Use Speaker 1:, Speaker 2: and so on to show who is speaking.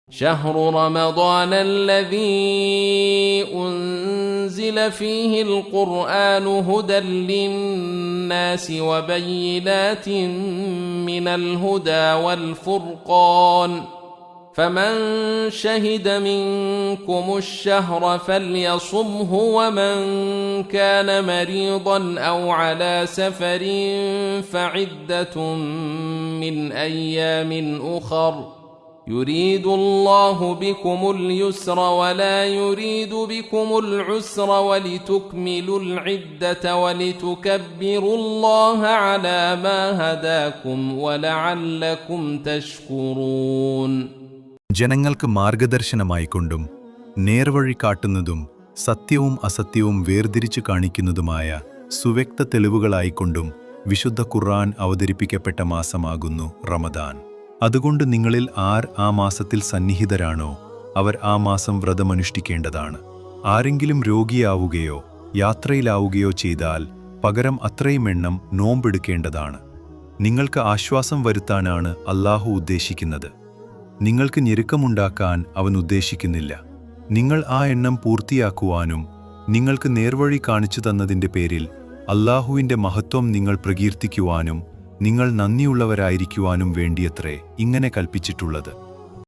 Speaker 1: شهر رمضان الذي أنزل فيه القرآن هدى للناس وبينات من الهدى والفرقان فمن شهد منكم الشهر فليصمه ومن كان مريضا أو على سفر فعدة من أيام أخر يريد الله بكم اليسر ولا يريد بكم العسر ولتكملوا العدة ولتكبروا الله على ما هداكم ولعلكم تشكرون.
Speaker 2: ജനങ്ങൾക്ക് മാർഗദർശനമായിക്കൊണ്ടും നേർവഴി കാട്ടുന്നതും സത്യവും അസത്യവും വേർതിരിച്ചു കാണിക്കുന്നതുമായ സുവ്യക്ത തെളിവുകളായിക്കൊണ്ടും വിശുദ്ധ ഖുർആൻ അവതരിപ്പിക്കപ്പെട്ട മാസമാകുന്നു റമദാൻ. അതുകൊണ്ട് നിങ്ങളിൽ ആർ ആ മാസത്തിൽ സന്നിഹിതരാണോ അവർ ആ മാസം വ്രതമനുഷ്ഠിക്കേണ്ടതാണ്. ആരെങ്കിലും രോഗിയാവുകയോ യാത്രയിലാവുകയോ ചെയ്താൽ പകരം അത്രയും എണ്ണം നോമ്പെടുക്കേണ്ടതാണ്. നിങ്ങൾക്ക് ആശ്വാസം വരുത്താനാണ് അല്ലാഹു ഉദ്ദേശിക്കുന്നത്. നിങ്ങൾക്ക് ഞെരുക്കമുണ്ടാക്കാൻ അവൻ ഉദ്ദേശിക്കുന്നില്ല. നിങ്ങൾ ആ എണ്ണം പൂർത്തിയാക്കുവാനും നിങ്ങൾക്ക് നേർവഴി കാണിച്ചു തന്നതിൻ്റെ പേരിൽ അല്ലാഹുവിൻ്റെ മഹത്വം നിങ്ങൾ പ്രകീർത്തിക്കുവാനും നിങ്ങൾ നന്ദിയുള്ളവരായിരിക്കുവാനും വേണ്ടിയത്രേ ഇങ്ങനെ കൽപ്പിച്ചിട്ടുള്ളത്.